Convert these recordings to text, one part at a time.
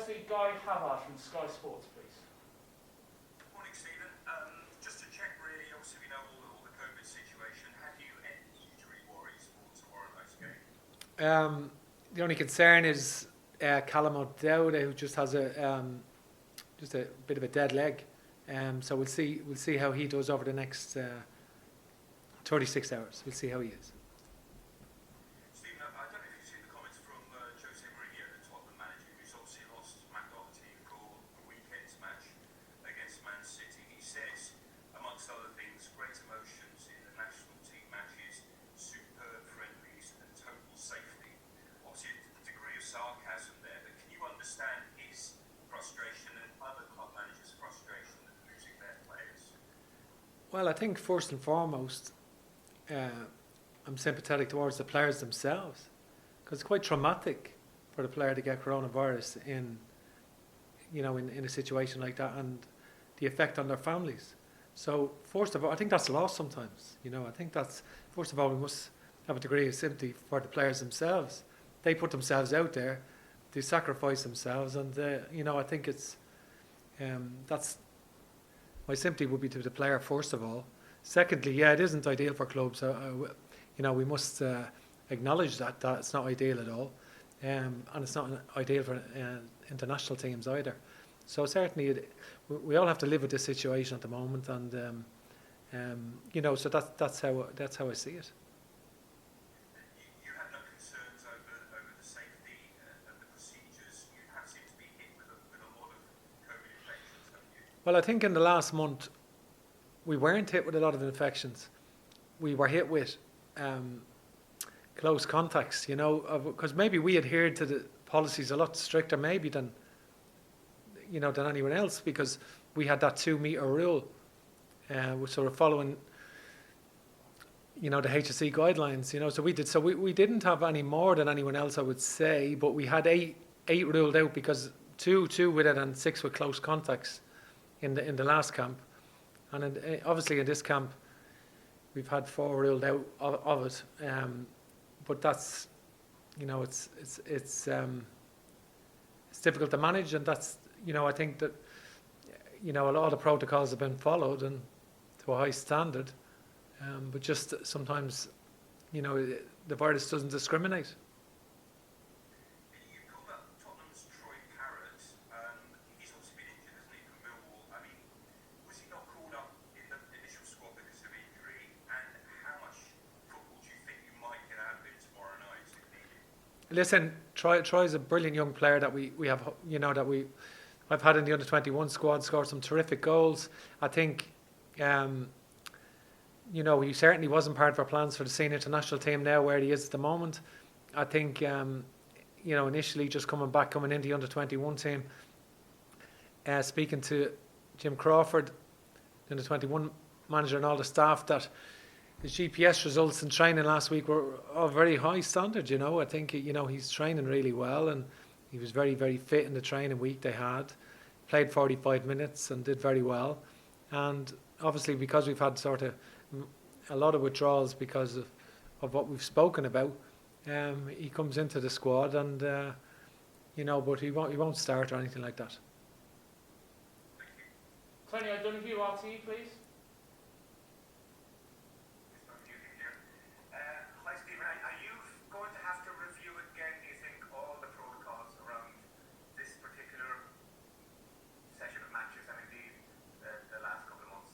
firstly, Guy Havard from Sky Sports, please. Morning, Stephen. Just to check, really, obviously we know all the COVID situation. Have you any injury worries for tomorrow night's game? The only concern is Callum O'Dowd, who just has just a bit of a dead leg. So we'll see how he does over the next 36 hours. We'll see how he is. Stephen, I don't know if you've seen the comments from Jose Mourinho, the Tottenham manager, who's obviously lost McDoherty for the weekend's match against Man City. He says, amongst other things, great emotions in the national team matches, superb friendlies and total safety. Obviously, a degree of sarcasm there, but can you understand his frustration and other club managers' frustration at losing their players? Well, I think first and foremost, I'm sympathetic towards the players themselves, because it's quite traumatic for the player to get coronavirus in a situation like that, and the effect on their families. So first of all, I think that's lost sometimes. I think that's, first of all, we must have a degree of sympathy for the players themselves. They put themselves out there, they sacrifice themselves, and I think it's that's my sympathy would be to the player first of all. Secondly, yeah, it isn't ideal for clubs. We must acknowledge that it's not ideal at all, and it's not ideal for international teams either. So certainly, we all have to live with this situation at the moment, and so that's how I see it. You have no concerns over the safety and the procedures. You have seemed to be hit with a lot of COVID infections, haven't you? Well, I think in the last month, we weren't hit with a lot of infections. We were hit with close contacts, because maybe we adhered to the policies a lot stricter maybe than anyone else, because we had that 2 metre rule. We're sort of following, the HSE guidelines, so we did. So we didn't have any more than anyone else, I would say, but we had eight ruled out, because two with it and 6 with close contacts in the last camp. And obviously in this camp, we've had 4 ruled out of it. But that's, it's difficult to manage, and that's, I think that, a lot of the protocols have been followed and to a high standard. But just sometimes, the virus doesn't discriminate. You called up Tottenham's Troy Parrott. He's obviously been injured, hasn't he, from Millwall? I mean, was he not called up in the initial squad because of injury? And how much football do you think you might get out of him tomorrow night if needed? Listen, Troy's a brilliant young player that we have, I've had in the under-21 squad, scored some terrific goals. I think, he certainly wasn't part of our plans for the senior international team now where he is at the moment. I think, initially just coming into the under-21 team, speaking to Jim Crawford, the under-21 manager, and all the staff, that his GPS results in training last week were of very high standard. I think, he's training really well, and he was very, very fit in the training week they had. Played 45 minutes and did very well. And obviously, because we've had sort of a lot of withdrawals because of what we've spoken about, he comes into the squad, and but he won't start or anything like that. Tony O'Donoghue, RTE, please. Hi, Stephen. Are you going to have to review again, do you think, all the protocols around this particular session of matches, and indeed the last couple of months?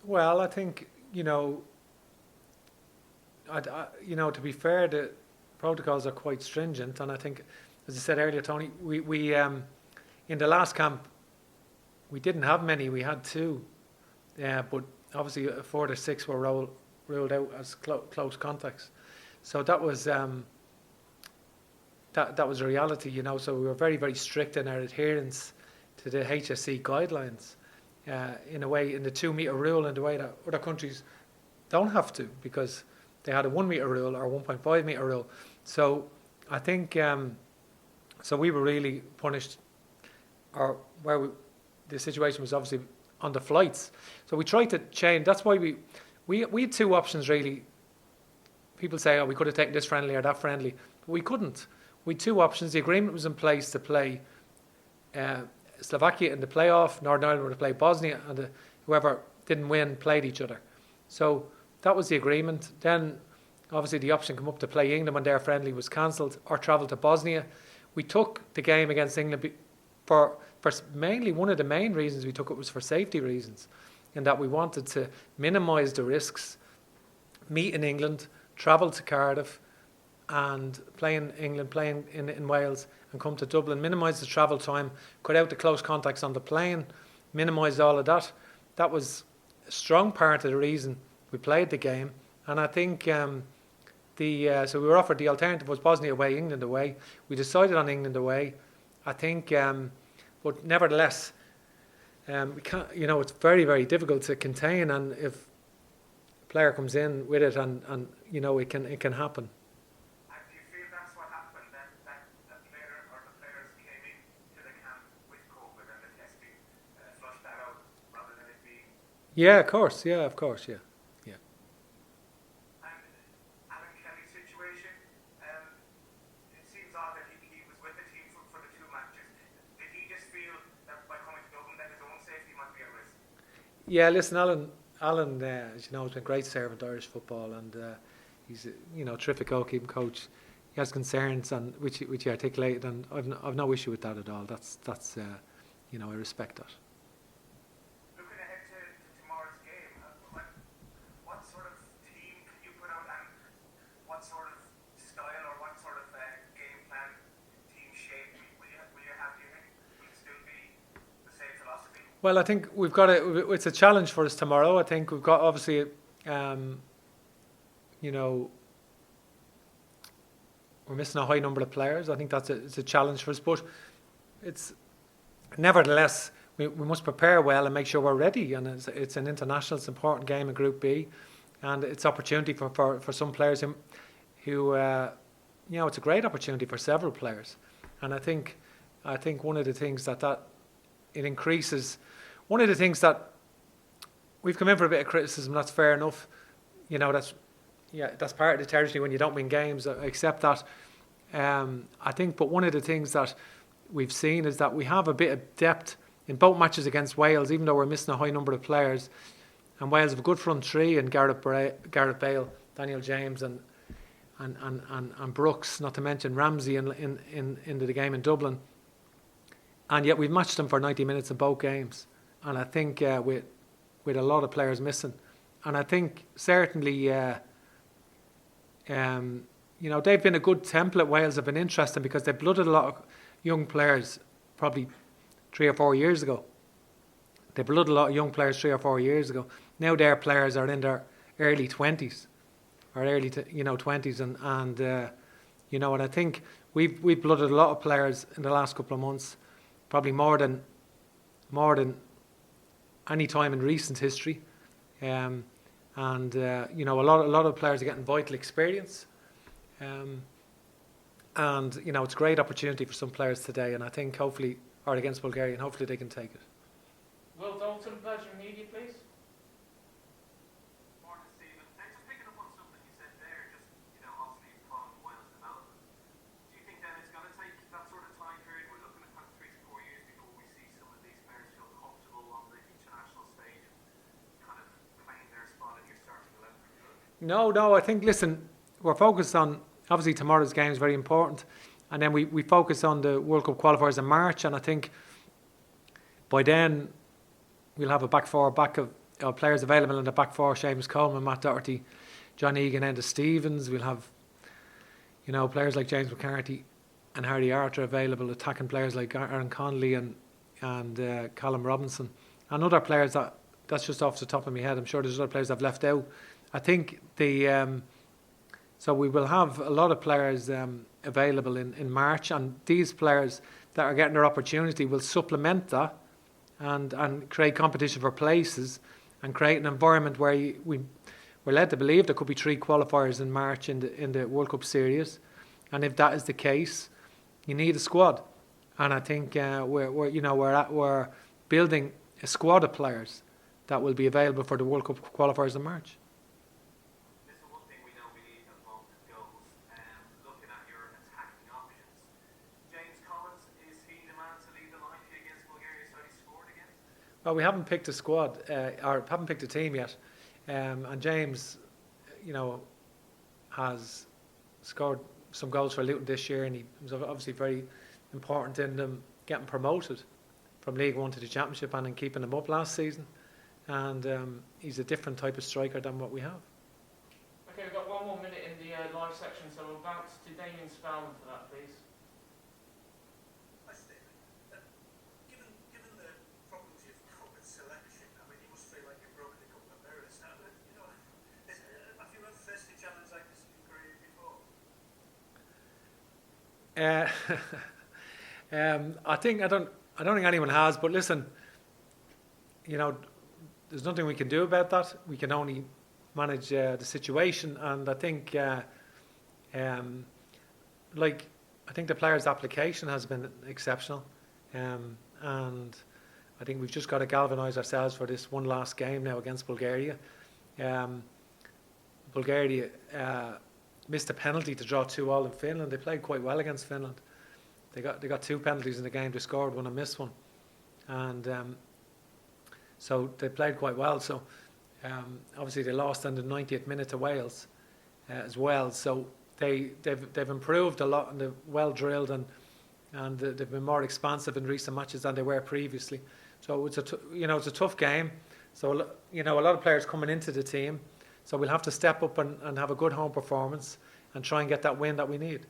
Well, I think, to be fair, the protocols are quite stringent, and I think, as I said earlier, Tony, we in the last camp, we didn't have many. We had 2, but obviously 4 to 6 were ruled out as close contacts. So that was that was a reality, So we were very, very strict in our adherence to the HSE guidelines, in a way, in the 2 metre rule, in the way that other countries don't have to, because they had a 1 metre rule or 1.5 metre rule. So I think so we were really punished, or the situation was obviously on the flights. So we tried to change. That's why we had 2 options really. People say, we could have taken this friendly or that friendly, but we couldn't. we had two options. The agreement was in place to play Slovakia in the playoff, Northern Ireland were to play Bosnia, and whoever didn't win played each other. So that was the agreement. Then obviously the option came up to play England when their friendly was cancelled, or travel to Bosnia. We took the game against England for mainly, one of the main reasons we took it was for safety reasons, in that we wanted to minimise the risks, meet in England, travel to Cardiff and play in England, play in Wales and come to Dublin, minimise the travel time, cut out the close contacts on the plane, minimise all of that. That was a strong part of the reason we played the game. And I think so we were offered the alternative was Bosnia away, England away. We decided on England away. I think, but nevertheless, we can't. It's very, very difficult to contain, and if a player comes in with it, and it can happen. And do you feel that's what happened? That the player or the players came into the camp with COVID and the testing flushed that out rather than it being. Yeah, of course. Yeah, of course. Yeah. And Alan Kelly's situation, it seems odd that he was with the team for the two matches. Did he just feel that by coming to Dublin that his own safety might be at risk? Yeah, listen, Alan, as you know, has been a great servant to Irish football, and he's a terrific goalkeeping coach. He has concerns, and which he articulated, and I've no issue with that at all. That's I respect that. Looking ahead to tomorrow's game, what sort of team can you put out, and what sort of style or what sort of game plan, team shape will you have? Do you think will it still be the same philosophy? Well, I think we've got it's a challenge for us tomorrow. I think we've got obviously, we're missing a high number of players. I think it's a challenge for us, but it's nevertheless we must prepare well and make sure we're ready. And it's an international, it's an important game in Group B, and it's opportunity for some players who it's a great opportunity for several players. And I think one of the things that it increases. One of the things that we've come in for a bit of criticism, that's fair enough. That's part of the territory when you don't win games. I accept that. I think, but one of the things that we've seen is that we have a bit of depth in both matches against Wales, even though we're missing a high number of players. And Wales have a good front three, and Gareth Bale, Daniel James, and Brooks, not to mention Ramsey into the game in Dublin. And yet we've matched them for 90 minutes in both games. And I think with a lot of players missing. And I think certainly, they've been a good template. Wales have been interesting because they blooded a lot of young players probably 3 or 4 years ago. They blooded a lot of young players 3 or 4 years ago. Now their players are in their early 20s or early 20s. And I think we've blooded a lot of players in the last couple of months. Probably more than any time in recent history, a lot of players are getting vital experience, and it's a great opportunity for some players today. And I think hopefully, or against Bulgaria, and hopefully they can take it. Will Dalton, Virgin Media, please. Morning, Stephen. Just picking up on something you said there, obviously following Wales' development. Do you think then it's going to take that sort of time period? We're looking at kind of 3 to 4 years before we see some of these players feel comfortable on the international stage and kind of claim their spot in your starting 11 for good? No. I think, listen, we're focused on, obviously tomorrow's game is very important, and then we focus on the World Cup qualifiers in March, and I think by then we'll have a back of players available in the back four: Seamus Coleman, Matt Doherty, John Egan, Enda Stevens. We'll have players like James McCarthy and Harry Arter available, attacking players like Aaron Connolly and Colin Robinson, and other players that's just off the top of my head. I'm sure there's other players I've left out. I think so we will have a lot of players available in March, and these players that are getting their opportunity will supplement that and create competition for places and create an environment where we're led to believe there could be 3 qualifiers in March in the World Cup series. And if that is the case, you need a squad. And I think we're building a squad of players that will be available for the World Cup qualifiers in March. Listen, one thing we know we need at the moment is goals. Looking at your attacking options, Well, we haven't picked a squad, or haven't picked a team yet. And James, you know, has scored some goals for Luton this year, and he was obviously very important in them getting promoted from League One to the Championship and in keeping them up last season. And he's a different type of striker than what we have. Okay, we've got 1 more minute in the live section, so we'll bounce to Damien Spellman for that, please. Hi, Stephen. Given the problems you've got with selection, I mean, you must feel like you've broken a couple of mirrors now. But, you know, have you ever faced a challenge like this in your career before? I don't think anyone has. But listen, you know, there's nothing we can do about that. We can only manage the situation, and I think, I think the players' application has been exceptional, and I think we've just got to galvanise ourselves for this one last game now against Bulgaria. Bulgaria missed a penalty to draw 2-2 in Finland. They played quite well against Finland. They got 2 penalties in the game. They scored one and missed one, and so they played quite well. So obviously they lost in the 90th minute to Wales as well. So they've improved a lot, and they're well drilled, and they've been more expansive in recent matches than they were previously. So it's a tough game. So a lot of players coming into the team. So we'll have to step up and have a good home performance and try and get that win that we need.